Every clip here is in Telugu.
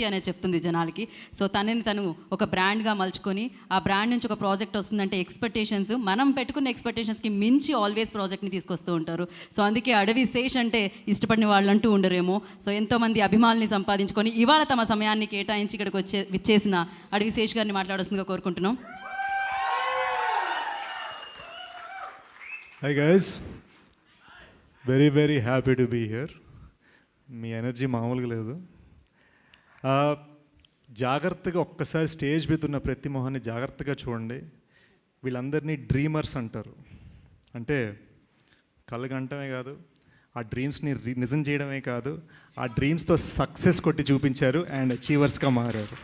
అనేది చెప్తుంది జనాలకి. సో తనని తను ఒక బ్రాండ్గా మలుచుకొని ఆ బ్రాండ్ నుంచి ఒక ప్రాజెక్ట్ వస్తుందంటే ఎక్స్పెక్టేషన్స్ మనం పెట్టుకున్న ఎక్స్పెక్టేషన్స్కి మించి ఆల్వేస్ ప్రాజెక్ట్ని తీసుకొస్తూ ఉంటారు. సో అందుకే అడవి శేష్ అంటే ఇష్టపడిన వాళ్ళంటూ ఉండరేమో. సో ఎంతోమంది అభిమానుల్ని సంపాదించుకొని ఇవాళ తమ సమయాన్ని కేటాయించి ఇక్కడికి విచ్చేసిన అడవి శేష్ గారిని మాట్లాడాల్సిందిగా కోరుకుంటున్నాం. Hi guys, very happy to be here. Me energy మామూలుగా లేదు. జాగ్రత్తగా ఒక్కసారి స్టేజ్ మీద ఉన్న ప్రతి మొహాన్ని జాగ్రత్తగా చూడండి. వీళ్ళందరినీ డ్రీమర్స్ అంటారు. అంటే కలగంటమే కాదు, ఆ డ్రీమ్స్ని నిజం చేయడమే కాదు, ఆ డ్రీమ్స్తో సక్సెస్ కొట్టి చూపించారు అండ్ అచీవర్స్గా మారారు.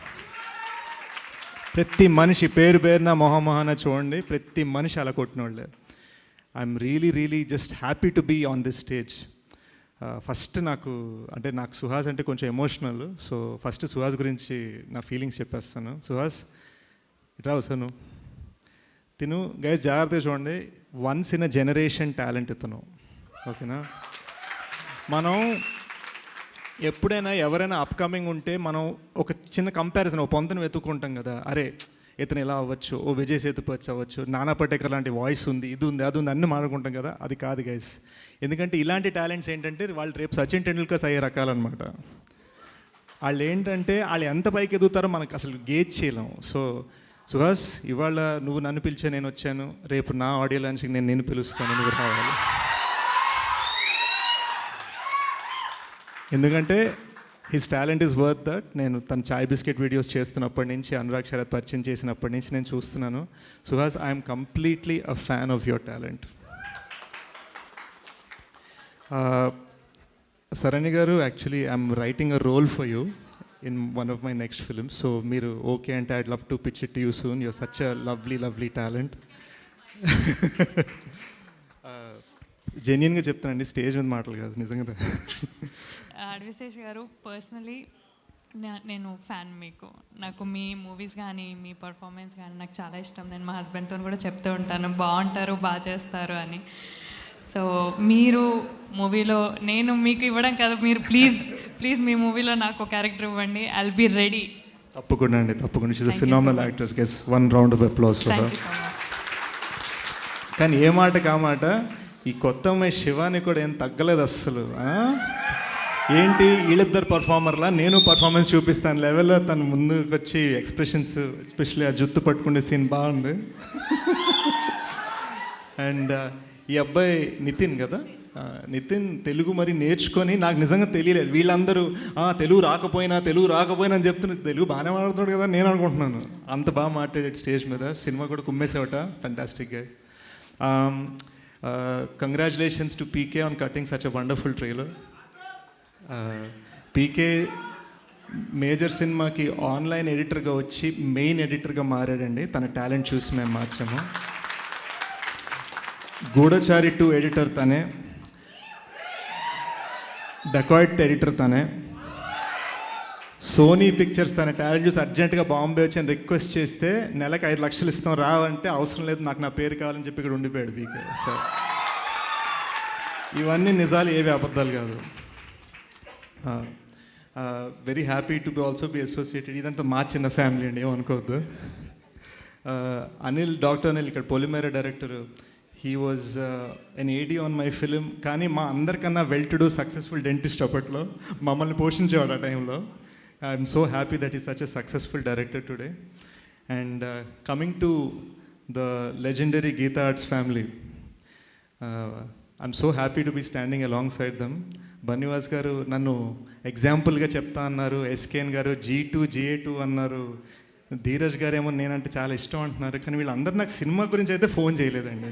ప్రతి మనిషి పేరున మొహమొహాన చూడండి, ప్రతి మనిషి అలా కొట్టినోళ్ళే. I'm really just happy to be on this stage. First నాకు సుహాస్ అంటే కొంచెం ఎమోషనల్. సో ఫస్ట్ సుహాస్ గురించి నా ఫీలింగ్స్ చెప్పేస్తాను. సుహాస్ ఇట్రా వస్తాను. తిను గైస్ జాగ్రత్తగా చూడండి, once in a generation talent ఇతను. ఓకేనా? మనం ఎప్పుడైనా ఎవరైనా అప్కమింగ్ ఉంటే మనం ఒక చిన్న కంపారిజన్, ఒక పొంతను వెతుక్కుంటాం కదా. అరే ఇతను ఎలా అవ్వచ్చు, ఓ విజయ్ సేతుపతి అవ్వచ్చు, నానా పటేకర్ లాంటి వాయిస్ ఉంది, ఇది ఉంది, అది ఉంది, అన్నీ మాట్లాడుకుంటాం కదా. అది కాదు గైస్. ఎందుకంటే ఇలాంటి టాలెంట్స్ ఏంటంటే వాళ్ళు రేపు సచిన్ టెండూల్కర్స్ అయ్యే రకాలన్నమాట. వాళ్ళు ఏంటంటే వాళ్ళు ఎంత పైకి ఎదుగుతారో మనకు అసలు గేజ్ చేయలేం. సో సుహాస్, ఇవాళ నువ్వు నన్ను పిలిచే నేను వచ్చాను, రేపు నా ఆడియో లాంచ్కి నేను నిన్ను పిలుస్తాను, నువ్వు రావాలి. ఎందుకంటే his talent is worth that. నేను తన చాయ్ బిస్కెట్ వీడియోస్ చేస్తున్నప్పటి నుంచి, అనురాగ్ శరత్ పరిచయం చేసినప్పటి నుంచి నేను చూస్తున్నాను. Suhas, I'm completely a fan of your talent. Sarani గారు, actually I'm writing a role for you in one of my next films. So మీరు ఓకే అంటే I'd love to pitch it to you soon. You're such a lovely talent. జెన్యున్గా చెప్తానండి, స్టేజ్ మీద మాటలు కాదు, నిజంగా. అడవి శేష్ గారు, పర్సనలీ నేను ఫ్యాన్ మీకు. నాకు మీ మూవీస్ కానీ మీ పర్ఫార్మెన్స్ కానీ నాకు చాలా ఇష్టం. నేను మా హస్బెండ్తో కూడా చెప్తూ ఉంటాను, బాగుంటారు, బాగా చేస్తారు అని. సో మీరు మూవీలో, నేను మీకు ఇవ్వడం కాదు, మీరు ప్లీజ్ మీ మూవీలో నాకు క్యారెక్టర్ ఇవ్వండి. I'll be ready. తప్పకుండా అండి, తప్పకుండా. She's a phenomenal actress. Guess one round of applause for her. కానీ ఏ మాట కామాట, ఈ కొత్త అమ్మాయి శివాని కూడా ఏం తగ్గలేదు అస్సలు. ఏంటి వీళ్ళిద్దరు పర్ఫార్మర్లా, నేను పర్ఫార్మెన్స్ చూపిస్తాను లెవెల్లో తను ముందుకు వచ్చి ఎక్స్ప్రెషన్స్, ఎస్పెషల్లీ ఆ జుత్తు పట్టుకునే సీన్ బాగుంది. అండ్ ఈ అబ్బాయి నితిన్ కదా, నితిన్ తెలుగు మరి నేర్చుకొని, నాకు నిజంగా తెలియలేదు. వీళ్ళందరూ తెలుగు రాకపోయినా అని చెప్తున్నారు. తెలుగు బాగానే మాట్లాడుతున్నాడు కదా నేను అనుకుంటున్నాను. అంత బాగా మాట్లాడాడు స్టేజ్ మీద. సినిమా కూడా కుమ్మేసేవట. ఫ్యాంటాస్టిక్గా. Congratulations to PK on cutting such a wonderful trailer. PK major సినిమాకి ఆన్లైన్ ఎడిటర్గా వచ్చి మెయిన్ ఎడిటర్గా మారాడండి. తన టాలెంట్ చూసి మేము మార్చాము. గూఢచారి 2 ఎడిటర్ తనే, డకాయిట్ ఎడిటర్ తనే, సోనీ పిక్చర్స్ తన టాలెంట్ చూసి అర్జెంటుగా బాంబే వచ్చి అని రిక్వెస్ట్ చేస్తే నెలకు 5 లక్షలు ఇస్తాం రావంటే, అవసరం లేదు నాకు నా పేరు కావాలని చెప్పి ఇక్కడ ఉండిపోయాడు పీకే. సో ఇవన్నీ నిజాలు, ఏవి అబద్ధాలు కాదు. Very happy to also be associated. ఇదంతా మా చిన్న ఫ్యామిలీ అండి, ఏమనుకోవద్దు. డాక్టర్ అనిల్ ఇక్కడ పొలిమేర director. He was an AD on my film. కానీ మా అందరికన్నా well to do successful dentist అప్పట్లో, మమ్మల్ని పోషించేవాడు ఆ టైంలో. I'm so happy that is such a successful director today. And coming to the legendary Gita arts family, I'm so happy to be standing along side dum. Bunny Vas గారు నన్ను ఎగ్జాంపుల్గా చెప్తా అన్నారు, ఎస్కేఎన్ గారు G2 GA2 అన్నారు, ధీరజ్ గారు ఏమో నేనంటే చాలా ఇష్టం అంటున్నారు. కానీ వీళ్ళందరూ నాకు సినిమా గురించి అయితే ఫోన్ చేయలేదండి.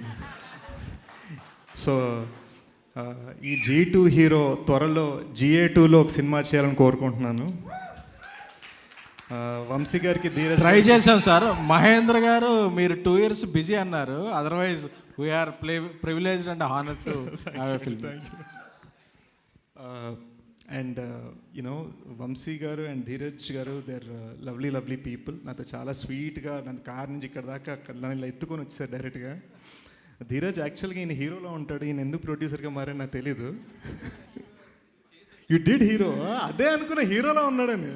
సో ఈ G2 హీరో త్వరలో GA2లో ఒక సినిమా చేయాలని కోరుకుంటున్నాను. వంశీ గారికి ధీరజ్ ట్రై చేశాం సార్. మహేంద్ర గారు మీరు 2 years బిజీ అన్నారు, otherwise we are privileged and honour to have a film. And you know Vamshi గారు అండ్ ధీరజ్ గారు, దే ఆర్ లవ్లీ పీపుల్. నాతో చాలా స్వీట్గా నన్ను కార్ నుంచి ఇక్కడ దాకా నన్ను ఇలా ఎత్తుకొని వచ్చారు డైరెక్ట్గా. ధీరజ్ యాక్చువల్గా ఈయన హీరోలో ఉంటాడు, ఈయన ఎందుకు ప్రొడ్యూసర్గా మారని నాకు తెలీదు. యూ డిడ్ హీరో, అదే అనుకున్న హీరోలా ఉన్నాడని.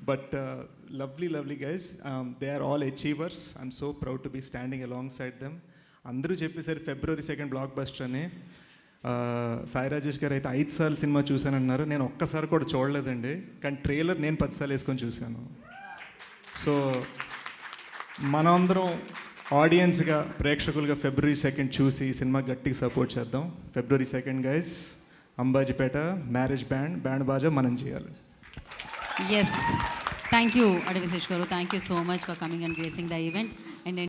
But lovely lovely guys, they are all achievers. I'm so proud to be standing alongside them. అందరూ చెప్పేసరి February 2 బ్లాక్ బస్టర్ అని. సాయి రాజేష్ గారు అయితే 5 సార్లు సినిమా చూశానన్నారు. నేను ఒక్కసారి కూడా చూడలేదండి, కానీ ట్రైలర్ నేను 10 సార్లు వేసుకొని చూశాను. సో మనందరం ఆడియన్స్గా, ప్రేక్షకులుగా February 2 చూసి ఈ సినిమా గట్టిగా సపోర్ట్ చేద్దాం. February 2 guys, Ambajipeta marriage band బాజా మనం చేయాలి. ఎస్, థ్యాంక్ యూ అడవిశేష్ గారు, thank you so much for coming and gracing the event.